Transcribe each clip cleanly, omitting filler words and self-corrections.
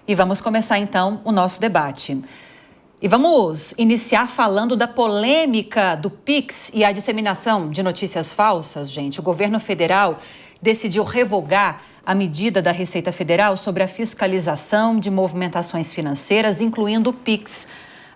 E vamos começar então o nosso debate. E vamos iniciar falando da polêmica do Pix e a disseminação de notícias falsas, gente. O governo federal decidiu revogar a medida da Receita Federal sobre a fiscalização de movimentações financeiras, incluindo o Pix.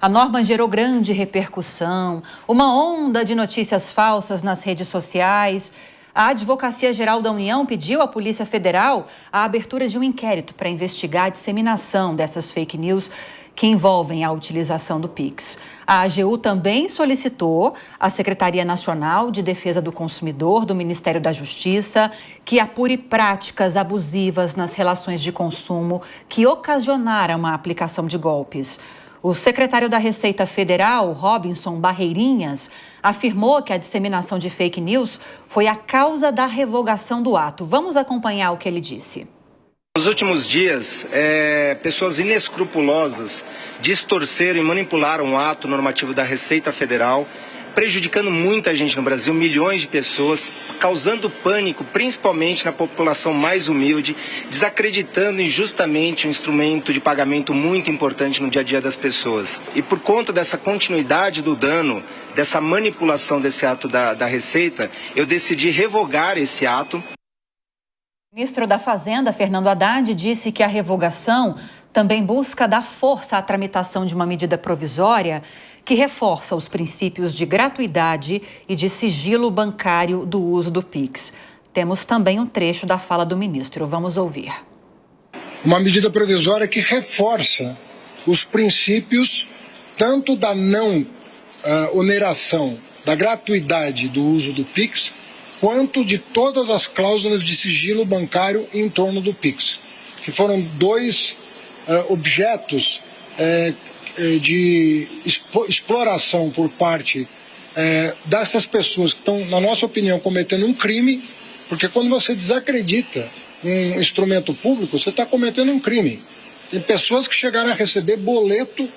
A norma gerou grande repercussão, uma onda de notícias falsas nas redes sociais. A Advocacia Geral da União pediu à Polícia Federal a abertura de um inquérito para investigar a disseminação dessas fake news que envolvem a utilização do Pix. A AGU também solicitou à Secretaria Nacional de Defesa do Consumidor do Ministério da Justiça que apure práticas abusivas nas relações de consumo que ocasionaram a aplicação de golpes. O secretário da Receita Federal, Robinson Barreirinhas, afirmou que a disseminação de fake news foi a causa da revogação do ato. Vamos acompanhar o que ele disse. Nos últimos dias, pessoas inescrupulosas distorceram e manipularam o ato normativo da Receita Federal, prejudicando muita gente no Brasil, milhões de pessoas, causando pânico, principalmente na população mais humilde, desacreditando injustamente um instrumento de pagamento muito importante no dia a dia das pessoas. E por conta dessa continuidade do dano, dessa manipulação desse ato da Receita, eu decidi revogar esse ato. O ministro da Fazenda, Fernando Haddad, disse que a revogação também busca dar força à tramitação de uma medida provisória que reforça os princípios de gratuidade e de sigilo bancário do uso do Pix. Temos também um trecho da fala do ministro. Vamos ouvir. Uma medida provisória que reforça os princípios tanto da não oneração, da gratuidade do uso do Pix, quanto de todas as cláusulas de sigilo bancário em torno do Pix, que foram dois objetos de exploração por parte dessas pessoas que estão, na nossa opinião, cometendo um crime, porque quando você desacredita um instrumento público, você está cometendo um crime. Tem pessoas que chegaram a receber boleto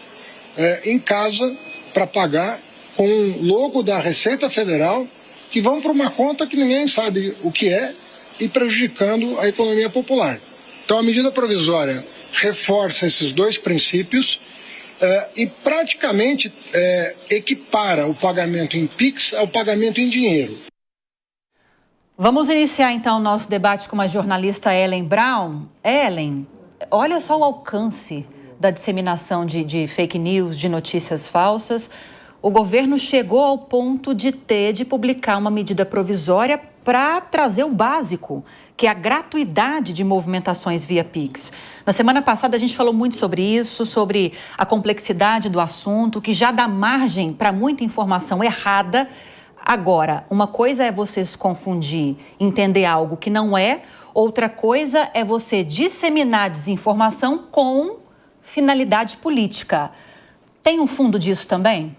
em casa para pagar com o logo da Receita Federal, que vão para uma conta que ninguém sabe o que é e prejudicando a economia popular. Então, a medida provisória reforça esses dois princípios e praticamente equipara o pagamento em Pix ao pagamento em dinheiro. Vamos iniciar, então, o nosso debate com a jornalista Ellen Brown. Ellen, olha só o alcance da disseminação de fake news, de notícias falsas. O governo chegou ao ponto de publicar uma medida provisória para trazer o básico, que é a gratuidade de movimentações via Pix. Na semana passada a gente falou muito sobre isso, sobre a complexidade do assunto, que já dá margem para muita informação errada. Agora, uma coisa é você se confundir, entender algo que não é, outra coisa é você disseminar desinformação com finalidade política. Tem um fundo disso também?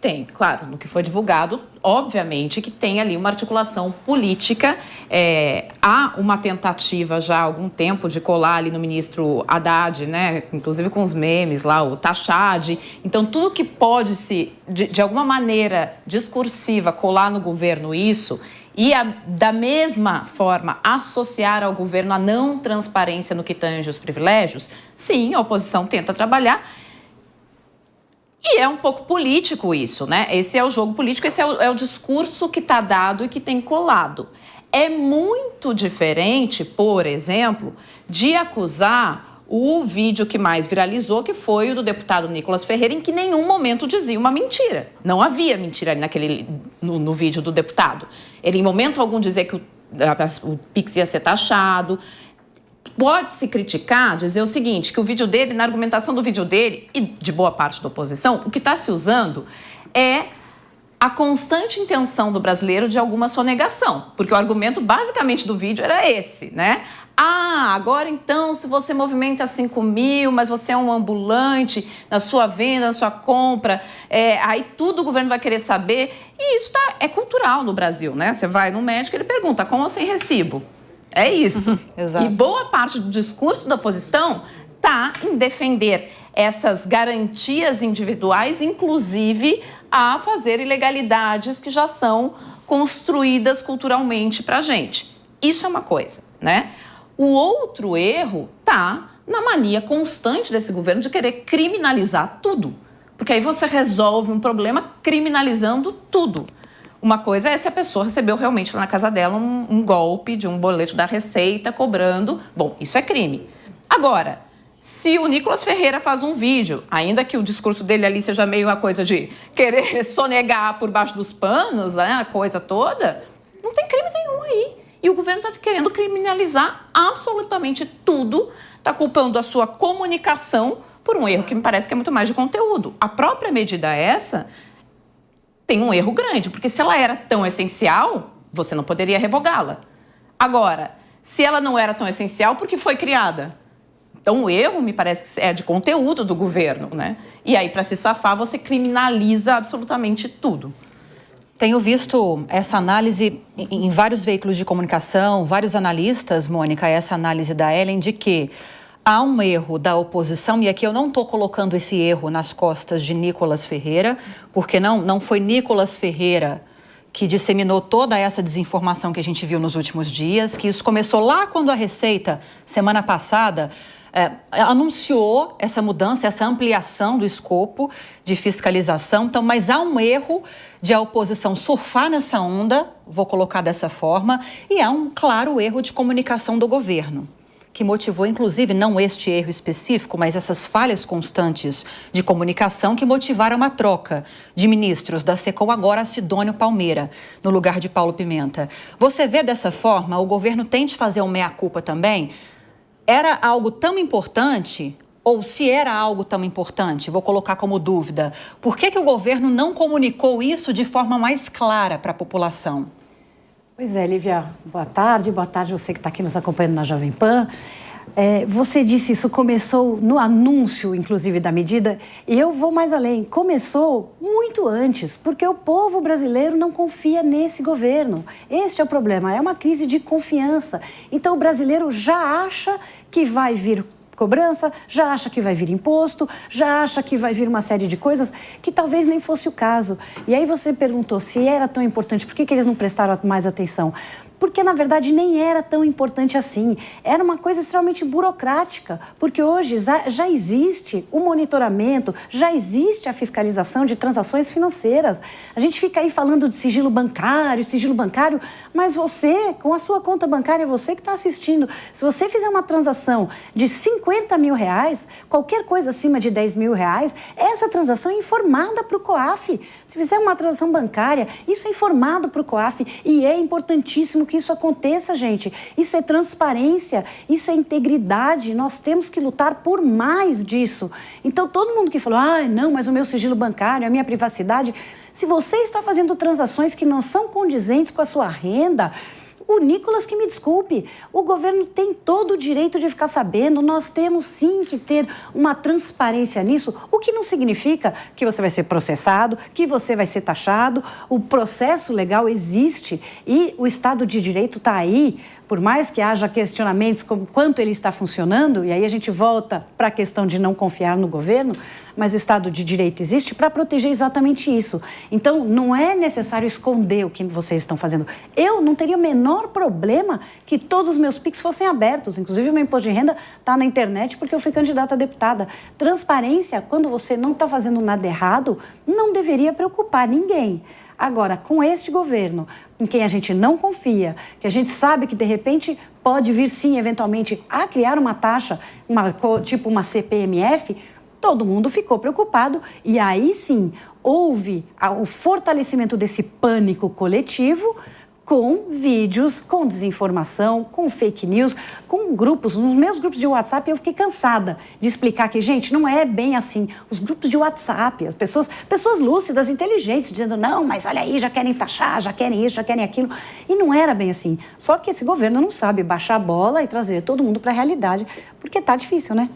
Tem, claro, no que foi divulgado, obviamente que tem ali uma articulação política, há uma tentativa já há algum tempo de colar ali no ministro Haddad, né, inclusive com os memes lá, o Tachad, então tudo que pode de alguma maneira discursiva, colar no governo isso e da mesma forma associar ao governo a não transparência no que tange os privilégios, sim, a oposição tenta trabalhar. E é um pouco político isso, né? Esse é o jogo político, esse é o discurso que está dado e que tem colado. É muito diferente, por exemplo, de acusar o vídeo que mais viralizou, que foi o do deputado Nicolas Ferreira, em que em nenhum momento dizia uma mentira. Não havia mentira no vídeo do deputado. Ele, em momento algum, dizia que o Pix ia ser taxado. Pode-se criticar, dizer o seguinte, que o vídeo dele, na argumentação do vídeo dele e de boa parte da oposição, o que está se usando é a constante intenção do brasileiro de alguma sonegação, porque o argumento basicamente do vídeo era esse, né? Ah, agora então, se você movimenta 5 mil, mas você é um ambulante na sua venda, na sua compra, aí tudo o governo vai querer saber. E isso é cultural no Brasil, né? Você vai no médico e ele pergunta, com ou sem recibo? É isso. Exato. E boa parte do discurso da oposição está em defender essas garantias individuais, inclusive a fazer ilegalidades que já são construídas culturalmente para a gente. Isso é uma coisa, né? O outro erro está na mania constante desse governo de querer criminalizar tudo. Porque aí você resolve um problema criminalizando tudo. Uma coisa é se a pessoa recebeu realmente lá na casa dela um golpe de um boleto da Receita cobrando. Bom, isso é crime. Agora, se o Nicolas Ferreira faz um vídeo, ainda que o discurso dele ali seja meio uma coisa de querer sonegar por baixo dos panos, né, a coisa toda, não tem crime nenhum aí. E o governo está querendo criminalizar absolutamente tudo, está culpando a sua comunicação por um erro que me parece que é muito mais de conteúdo. A própria medida essa tem um erro grande, porque se ela era tão essencial, você não poderia revogá-la. Agora, se ela não era tão essencial, por que foi criada? Então, o erro, me parece que é de conteúdo do governo, né? E aí, para se safar, você criminaliza absolutamente tudo. Tenho visto essa análise em vários veículos de comunicação, vários analistas, Mônica, essa análise da Ellen, de que há um erro da oposição, e aqui eu não estou colocando esse erro nas costas de Nicolas Ferreira, porque não foi Nicolas Ferreira que disseminou toda essa desinformação que a gente viu nos últimos dias, que isso começou lá quando a Receita, semana passada, anunciou essa mudança, essa ampliação do escopo de fiscalização. Então, mas há um erro de a oposição surfar nessa onda, vou colocar dessa forma, e há um claro erro de comunicação do governo, que motivou, inclusive, não este erro específico, mas essas falhas constantes de comunicação que motivaram uma troca de ministros da SECOM, agora a Sidônio Palmeira, no lugar de Paulo Pimenta. Você vê dessa forma, o governo tente fazer um meia-culpa também? Era algo tão importante, ou se era algo tão importante, vou colocar como dúvida, por que o governo não comunicou isso de forma mais clara para a população? Pois é, Lívia, boa tarde você que está aqui nos acompanhando na Jovem Pan. Você disse isso começou no anúncio, inclusive, da medida, e eu vou mais além. Começou muito antes, porque o povo brasileiro não confia nesse governo. Este é o problema, é uma crise de confiança. Então, o brasileiro já acha que vai vir cobrança, já acha que vai vir imposto, já acha que vai vir uma série de coisas que talvez nem fosse o caso. E aí você perguntou se era tão importante, por que eles não prestaram mais atenção? Porque, na verdade, nem era tão importante assim. Era uma coisa extremamente burocrática, porque hoje já existe o monitoramento, já existe a fiscalização de transações financeiras. A gente fica aí falando de sigilo bancário, mas você, com a sua conta bancária, você que está assistindo, se você fizer uma transação de 50 mil reais, qualquer coisa acima de 10 mil reais, essa transação é informada para o COAF. Se fizer uma transação bancária, isso é informado para o COAF e é importantíssimo que isso aconteça, gente. Isso é transparência, isso é integridade. Nós temos que lutar por mais disso. Então, todo mundo que falou, não, mas o meu sigilo bancário, a minha privacidade... Se você está fazendo transações que não são condizentes com a sua renda... O Nicolas que me desculpe, o governo tem todo o direito de ficar sabendo, nós temos sim que ter uma transparência nisso, o que não significa que você vai ser processado, que você vai ser taxado, o processo legal existe e o Estado de Direito está aí, por mais que haja questionamentos como quanto ele está funcionando, e aí a gente volta para a questão de não confiar no governo, mas o Estado de Direito existe para proteger exatamente isso. Então, não é necessário esconder o que vocês estão fazendo. Eu não teria o menor problema que todos os meus PIX fossem abertos. Inclusive, o meu imposto de renda está na internet porque eu fui candidata a deputada. Transparência, quando você não está fazendo nada errado, não deveria preocupar ninguém. Agora, com este governo, em quem a gente não confia, que a gente sabe que, de repente, pode vir, sim, eventualmente, a criar uma taxa, tipo uma CPMF, todo mundo ficou preocupado e aí sim houve o fortalecimento desse pânico coletivo com vídeos, com desinformação, com fake news, com grupos. Nos meus grupos de WhatsApp eu fiquei cansada de explicar que, gente, não é bem assim. Os grupos de WhatsApp, as pessoas lúcidas, inteligentes, dizendo, não, mas olha aí, já querem taxar, já querem isso, já querem aquilo. E não era bem assim. Só que esse governo não sabe baixar a bola e trazer todo mundo para a realidade, porque tá difícil, né?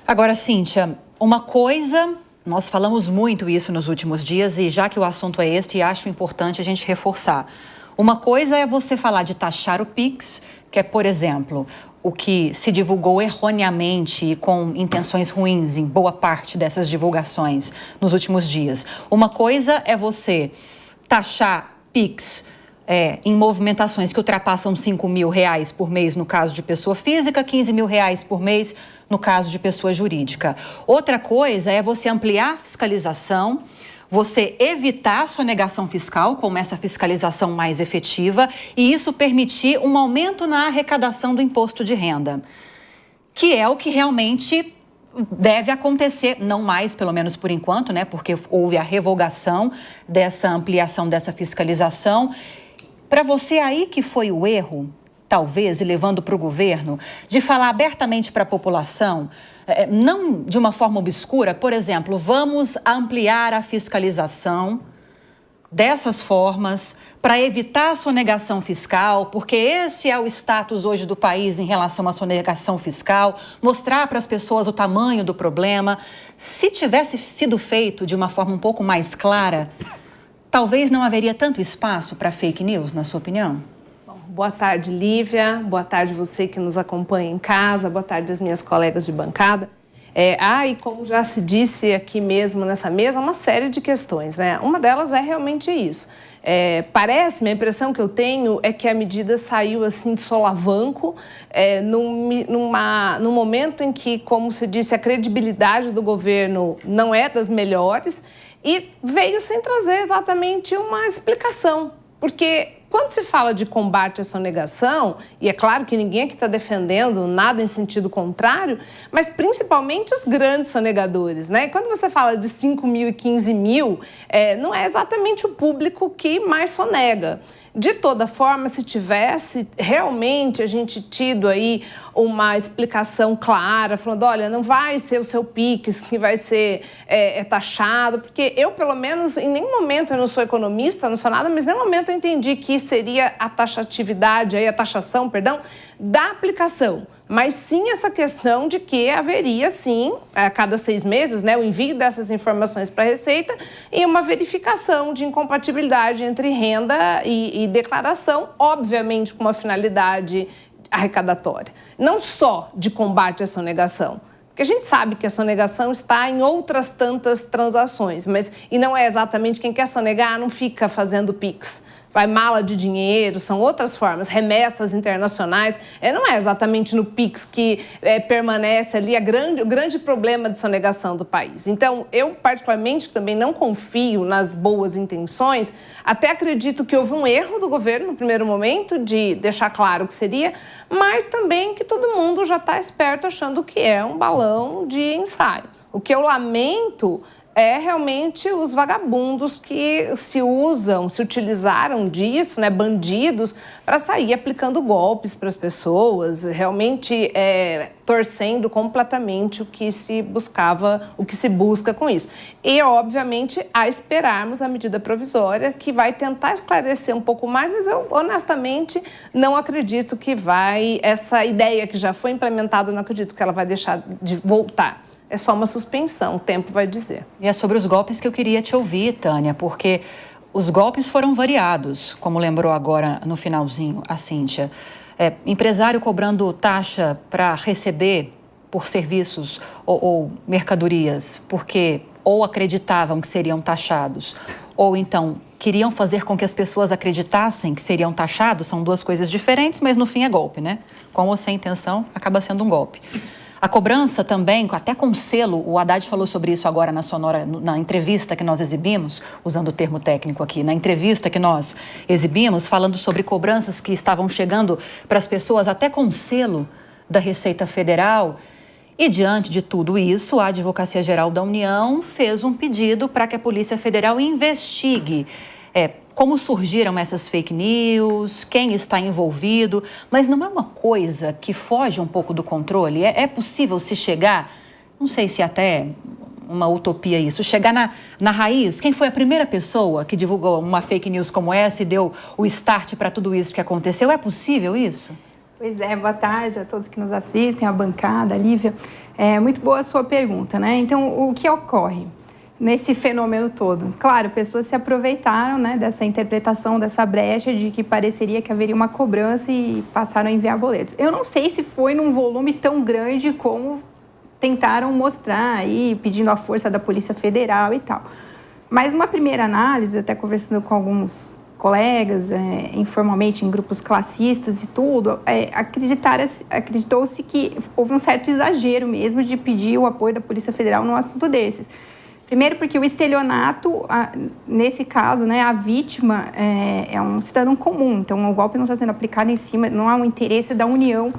Agora, Cíntia, uma coisa, nós falamos muito isso nos últimos dias e já que o assunto é este, acho importante a gente reforçar. Uma coisa é você falar de taxar o PIX, que é, por exemplo, o que se divulgou erroneamente e com intenções ruins em boa parte dessas divulgações nos últimos dias. Uma coisa é você taxar PIX em movimentações que ultrapassam 5 mil reais por mês no caso de pessoa física, 15 mil reais por mês no caso de pessoa jurídica. Outra coisa é você ampliar a fiscalização, você evitar a sonegação fiscal, como essa fiscalização mais efetiva, e isso permitir um aumento na arrecadação do imposto de renda, que é o que realmente deve acontecer, não mais, pelo menos por enquanto, né? Porque houve a revogação dessa ampliação dessa fiscalização. Para você, aí que foi o erro, talvez, e levando para o governo, de falar abertamente para a população, não de uma forma obscura, por exemplo, vamos ampliar a fiscalização dessas formas para evitar a sonegação fiscal, porque esse é o status hoje do país em relação à sonegação fiscal, mostrar para as pessoas o tamanho do problema. Se tivesse sido feito de uma forma um pouco mais clara, talvez não haveria tanto espaço para fake news, na sua opinião? Boa tarde, Lívia. Boa tarde você que nos acompanha em casa. Boa tarde as minhas colegas de bancada. E como já se disse aqui mesmo nessa mesa, uma série de questões, né? Uma delas é realmente isso. Parece-me, a impressão que eu tenho é que a medida saiu assim de solavanco, num momento em que, como se disse, a credibilidade do governo não é das melhores e veio sem trazer exatamente uma explicação. Porque quando se fala de combate à sonegação, e é claro que ninguém aqui está defendendo nada em sentido contrário, mas principalmente os grandes sonegadores, né? Quando você fala de 5 mil e 15 mil, não é exatamente o público que mais sonega. De toda forma, se tivesse realmente a gente tido aí uma explicação clara, falando, olha, não vai ser o seu PIX que vai ser taxado, porque eu, pelo menos, em nenhum momento, eu não sou economista, não sou nada, mas em nenhum momento eu entendi que seria a taxatividade, a taxação, perdão, da aplicação. Mas sim essa questão de que haveria, sim, a cada 6 meses, né, o envio dessas informações para a Receita e uma verificação de incompatibilidade entre renda e declaração, obviamente com uma finalidade arrecadatória. Não só de combate à sonegação, porque a gente sabe que a sonegação está em outras tantas transações, e não é exatamente quem quer sonegar, não fica fazendo PIX. Vai mala de dinheiro, são outras formas, remessas internacionais. Não é exatamente no PIX que permanece ali o grande problema de sonegação do país. Então, eu particularmente também não confio nas boas intenções, até acredito que houve um erro do governo no primeiro momento de deixar claro o que seria, mas também que todo mundo já está esperto achando que é um balão de ensaio. O que eu lamento é realmente os vagabundos que se utilizaram disso, né, bandidos, para sair aplicando golpes para as pessoas, realmente torcendo completamente o que se busca com isso. E, obviamente, a esperarmos a medida provisória, que vai tentar esclarecer um pouco mais, mas eu, honestamente, não acredito que essa ideia que já foi implementada, não acredito que ela vai deixar de voltar. É só uma suspensão, o tempo vai dizer. E é sobre os golpes que eu queria te ouvir, Tânia, porque os golpes foram variados, como lembrou agora no finalzinho a Cíntia. Empresário cobrando taxa para receber por serviços ou mercadorias, porque ou acreditavam que seriam taxados, ou então queriam fazer com que as pessoas acreditassem que seriam taxados. São duas coisas diferentes, mas no fim é golpe, né? Com ou sem intenção, acaba sendo um golpe. A cobrança também, até com selo, o Haddad falou sobre isso agora na Sonora, na entrevista que nós exibimos, usando o termo técnico aqui, na entrevista que nós exibimos, falando sobre cobranças que estavam chegando para as pessoas até com selo da Receita Federal. E diante de tudo isso, a Advocacia Geral da União fez um pedido para que a Polícia Federal investigue como surgiram essas fake news, quem está envolvido, mas não é uma coisa que foge um pouco do controle? É possível se chegar, não sei se até uma utopia isso, chegar na raiz? Quem foi a primeira pessoa que divulgou uma fake news como essa e deu o start para tudo isso que aconteceu? É possível isso? Pois é, boa tarde a todos que nos assistem, a bancada, a Lívia. Muito boa a sua pergunta, né? Então, o que ocorre nesse fenômeno todo? Claro, pessoas se aproveitaram, né, dessa interpretação, dessa brecha de que pareceria que haveria uma cobrança e passaram a enviar boletos. Eu não sei se foi num volume tão grande como tentaram mostrar aí, pedindo a força da Polícia Federal e tal. Mas uma primeira análise, até conversando com alguns colegas, informalmente em grupos classistas e tudo, acreditou-se que houve um certo exagero mesmo de pedir o apoio da Polícia Federal num assunto desses. Primeiro porque o estelionato, nesse caso, né, a vítima é um cidadão comum, então o golpe não está sendo aplicado em cima, não há um interesse da União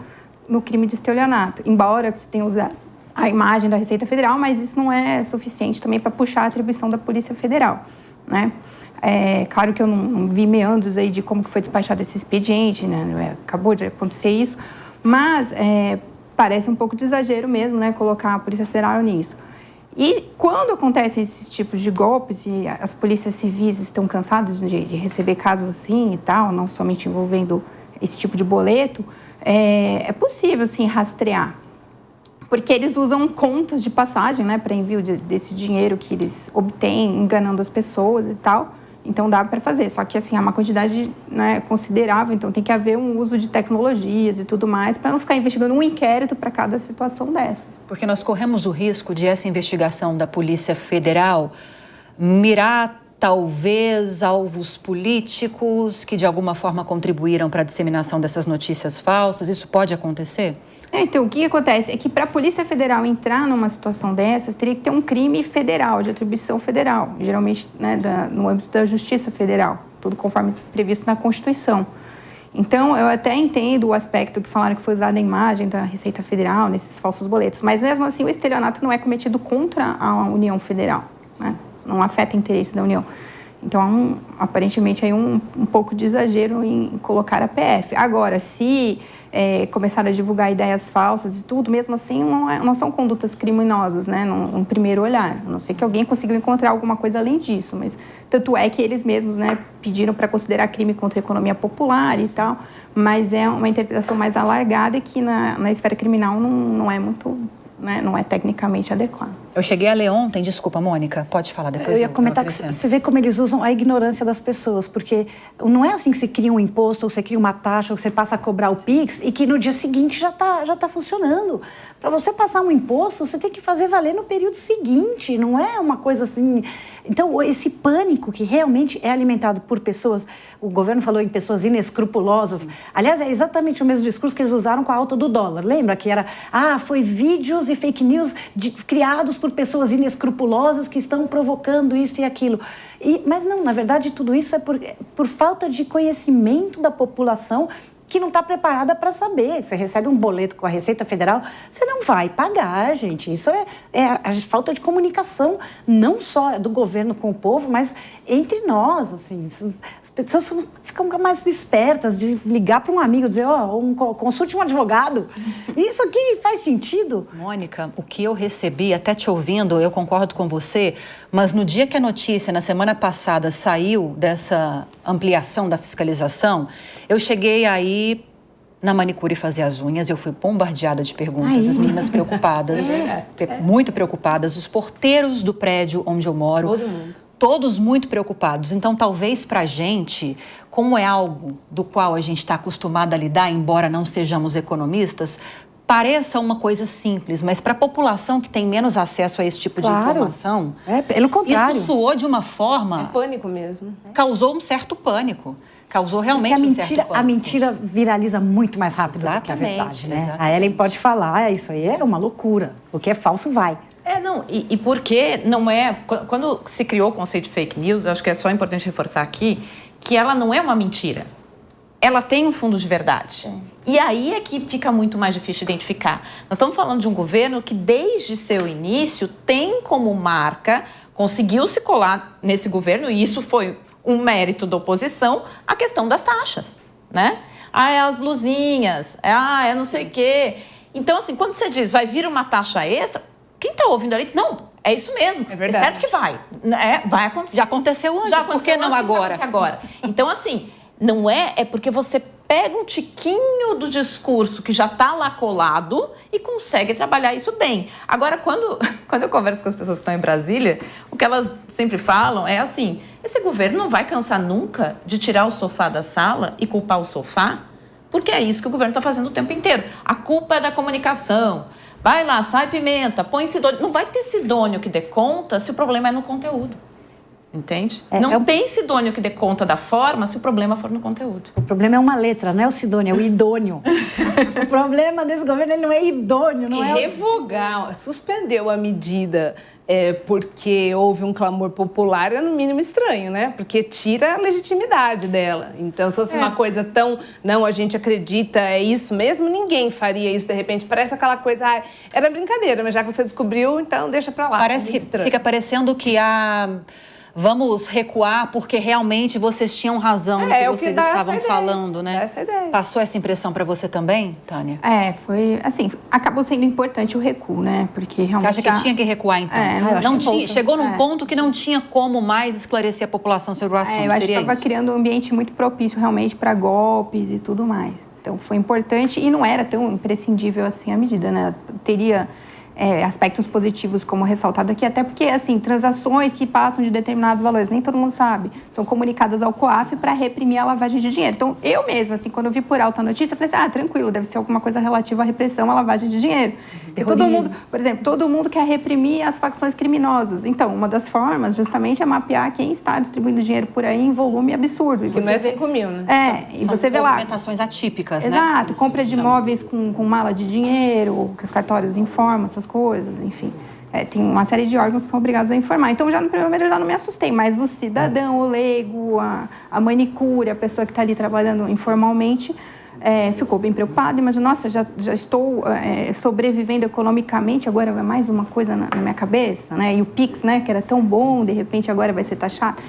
no crime de estelionato, embora se tenha usado a imagem da Receita Federal, mas isso não é suficiente também para puxar a atribuição da Polícia Federal, né? Claro que eu não vi meandros aí de como que foi despachado esse expediente, né? Acabou de acontecer isso, mas parece um pouco de exagero mesmo, né, colocar a Polícia Federal nisso. E quando acontecem esses tipos de golpes e as polícias civis estão cansadas de receber casos assim e tal, não somente envolvendo esse tipo de boleto, é possível, sim, rastrear. Porque eles usam contas de passagem, né, para envio desse dinheiro que eles obtêm enganando as pessoas e tal. Então, dá para fazer. Só que, assim, é uma quantidade, né, considerável. Então, tem que haver um uso de tecnologias e tudo mais para não ficar investigando um inquérito para cada situação dessas. Porque nós corremos o risco de essa investigação da Polícia Federal mirar, talvez, alvos políticos que, de alguma forma, contribuíram para a disseminação dessas notícias falsas. Isso pode acontecer? Então, o que acontece é que para a Polícia Federal entrar numa situação dessas, teria que ter um crime federal, de atribuição federal, geralmente, né, no âmbito da Justiça Federal, tudo conforme previsto na Constituição. Então, eu até entendo o aspecto que falaram que foi usada a imagem da Receita Federal nesses falsos boletos, mas mesmo assim o estelionato não é cometido contra a União Federal, né? Não afeta o interesse da União. Então, aparentemente, aí um pouco de exagero em colocar a PF. Agora, se começaram a divulgar ideias falsas e tudo, mesmo assim, não são condutas criminosas, né, num primeiro olhar. A não ser que alguém conseguiu encontrar alguma coisa além disso, mas tanto é que eles mesmos, né, pediram para considerar crime contra a economia popular e tal, mas é uma interpretação mais alargada e que na esfera criminal não é muito, né, não é tecnicamente adequado. Eu cheguei a ler ontem, desculpa, Mônica, pode falar depois. Eu ia comentar que você vê como eles usam a ignorância das pessoas, porque não é assim que você cria um imposto, ou você cria uma taxa, ou você passa a cobrar o PIX e que no dia seguinte já tá funcionando. Para você passar um imposto, você tem que fazer valer no período seguinte, não é uma coisa assim... Então, esse pânico que realmente é alimentado por pessoas, o governo falou em pessoas inescrupulosas, aliás, é exatamente o mesmo discurso que eles usaram com a alta do dólar, lembra? Que era, foi vídeos e fake news criados por pessoas inescrupulosas que estão provocando isso e aquilo. Mas não, na verdade, tudo isso é por falta de conhecimento da população que não está preparada para saber. Você recebe um boleto com a Receita Federal, você não vai pagar, gente. Isso é a falta de comunicação, não só do governo com o povo, mas entre nós, assim. As pessoas ficam mais espertas de ligar para um amigo, dizer, consulte um advogado. Isso aqui faz sentido? Mônica, o que eu recebi, até te ouvindo, eu concordo com você, mas no dia que a notícia, na semana passada, saiu dessa ampliação da fiscalização, eu cheguei aí na manicure fazer as unhas, eu fui bombardeada de perguntas, as meninas preocupadas, muito preocupadas, os porteiros do prédio onde eu moro, todo mundo. Todos muito preocupados. Então, talvez para a gente, como é algo do qual a gente está acostumado a lidar, embora não sejamos economistas, pareça uma coisa simples, mas para a população que tem menos acesso a esse tipo de informação, pelo contrário. Isso soou de uma forma... É pânico mesmo. Causou um certo pânico. Causou realmente um certo pânico. A mentira viraliza muito mais rápido do que a verdade, né? Exatamente. A Ellen pode falar, isso aí é uma loucura. O que é falso vai. E porque não é... Quando se criou o conceito de fake news, eu acho que é só importante reforçar aqui, que ela não é uma mentira. Ela tem um fundo de verdade. E aí é que fica muito mais difícil de identificar. Nós estamos falando de um governo que, desde seu início, tem como marca, conseguiu se colar nesse governo, e isso foi um mérito da oposição, a questão das taxas, né? É as blusinhas, é não sei o quê. Então, assim, quando você diz, vai vir uma taxa extra, quem está ouvindo ali diz, não, é isso mesmo, é certo que vai. Vai acontecer. Já aconteceu antes, por que não agora? Então, assim, não é porque você pega um tiquinho do discurso que já está lá colado e consegue trabalhar isso bem. Agora, quando eu converso com as pessoas que estão em Brasília, o que elas sempre falam é assim, esse governo não vai cansar nunca de tirar o sofá da sala e culpar o sofá, porque é isso que o governo está fazendo o tempo inteiro. A culpa é da comunicação. Vai lá, sai pimenta, põe Sidônio. Não vai ter Sidônio que dê conta se o problema é no conteúdo. Entende? Não tem Sidônio que dê conta da forma se o problema for no conteúdo. O problema é uma letra, não é o Sidônio, é o idôneo. O problema desse governo, ele não é idôneo, não é revogar, suspendeu a medida porque houve um clamor popular é no mínimo estranho, né? Porque tira a legitimidade dela. Então, se fosse uma coisa tão... Não, a gente acredita, é isso mesmo, ninguém faria isso de repente. Parece aquela coisa... era brincadeira, mas já que você descobriu, então deixa pra lá. Parece que fica parecendo que vamos recuar porque realmente vocês tinham razão no que vocês estavam falando, né? Essa ideia. Passou essa impressão para você também, Tânia? Foi assim, acabou sendo importante o recuo, né? Porque realmente... Você acha que tinha que recuar, então? Não tinha, chegou num ponto que não tinha como mais esclarecer a população sobre o assunto, eu acho que estava criando um ambiente muito propício realmente para golpes e tudo mais. Então, foi importante e não era tão imprescindível assim a medida, né? Teria... aspectos positivos, como ressaltado aqui, até porque, assim, transações que passam de determinados valores, nem todo mundo sabe, são comunicadas ao COAF para reprimir a lavagem de dinheiro. Então, eu mesma, assim, quando eu vi por alta a notícia, eu falei assim, tranquilo, deve ser alguma coisa relativa à repressão, à lavagem de dinheiro. E todo mundo, por exemplo, todo mundo quer reprimir as facções criminosas. Então, uma das formas, justamente, é mapear quem está distribuindo dinheiro por aí em volume absurdo. Que não é 5 mil, né? E você vê lá... movimentações atípicas, né? Exato, compra de imóveis com mala de dinheiro, que os cartórios informam, essas coisas, enfim. Tem uma série de órgãos que são obrigados a informar. Então, já no primeiro momento, eu já não me assustei, mas o cidadão, o leigo, a manicure, a pessoa que está ali trabalhando informalmente, ficou bem preocupada. Imagina, nossa, já estou sobrevivendo economicamente, agora é mais uma coisa na minha cabeça, né? E o Pix, né, que era tão bom, de repente agora vai ser taxado.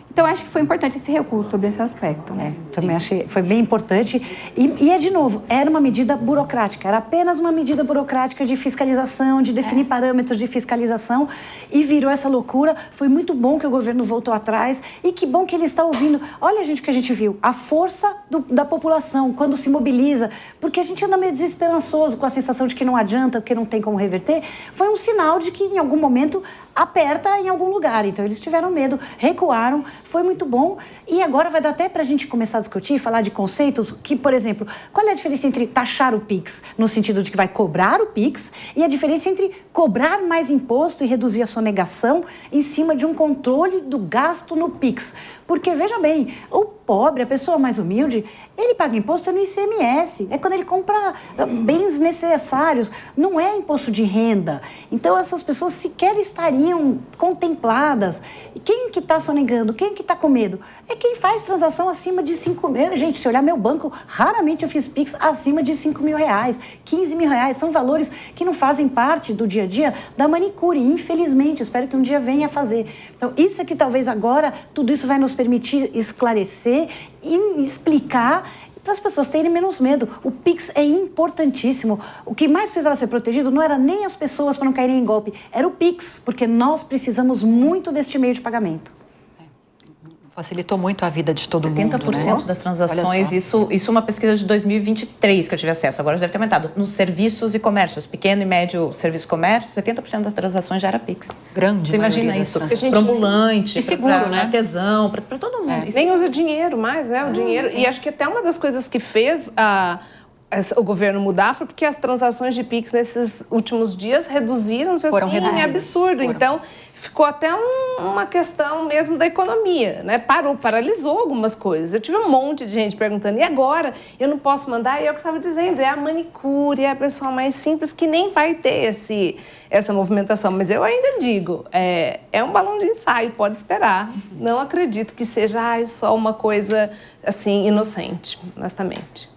Então, acho que foi importante esse recurso sobre esse aspecto, né? Também achei, foi bem importante. E de novo, era uma medida burocrática, era apenas uma medida burocrática de fiscalização, de definir parâmetros de fiscalização, e virou essa loucura. Foi muito bom que o governo voltou atrás e que bom que ele está ouvindo. Olha, gente, o que a gente viu, a força da população quando se mobiliza, porque a gente anda meio desesperançoso com a sensação de que não adianta, porque não tem como reverter. Foi um sinal de que em algum momento aperta em algum lugar. Então, eles tiveram medo, recuaram, foi muito bom. E agora vai dar até para a gente começar a discutir, falar de conceitos que, por exemplo, qual é a diferença entre taxar o PIX, no sentido de que vai cobrar o PIX, e a diferença entre cobrar mais imposto e reduzir a sonegação em cima de um controle do gasto no PIX. Porque, veja bem, o pobre, a pessoa mais humilde, ele paga imposto no ICMS, é quando ele compra bens necessários, não é imposto de renda. Então, essas pessoas sequer estariam contempladas. E quem que está sonegando? Quem que está com medo? É quem faz transação acima de 5 mil. Gente, se olhar meu banco, raramente eu fiz PIX acima de 5 mil reais, 15 mil reais. São valores que não fazem parte do dia a dia da manicure, infelizmente. Espero que um dia venha a fazer. Então, isso é que talvez agora, tudo isso vai nos permitir esclarecer e explicar para as pessoas terem menos medo. O PIX é importantíssimo. O que mais precisava ser protegido não era nem as pessoas para não caírem em golpe, era o PIX, porque nós precisamos muito deste meio de pagamento. Facilitou muito a vida de todo mundo, 70% das transações, isso é uma pesquisa de 2023 que eu tive acesso, agora já deve ter aumentado. Nos serviços e comércios, pequeno e médio serviço e comércio, 70% das transações já era PIX. Grande. Você imagina isso, para ambulante, seguro, né? Artesão, para todo mundo. Nem usa dinheiro mais, né? O dinheiro. Sim. E acho que até uma das coisas que fez o governo mudar foi porque as transações de PIX nesses últimos dias reduziram, assim, é absurdo. Então, ficou até uma questão mesmo da economia, né? Paralisou algumas coisas. Eu tive um monte de gente perguntando, e agora? Eu não posso mandar? E é o que eu estava dizendo, é a manicure, é a pessoa mais simples que nem vai ter essa movimentação. Mas eu ainda digo, é um balão de ensaio, pode esperar. Não acredito que seja só uma coisa, assim, inocente, honestamente.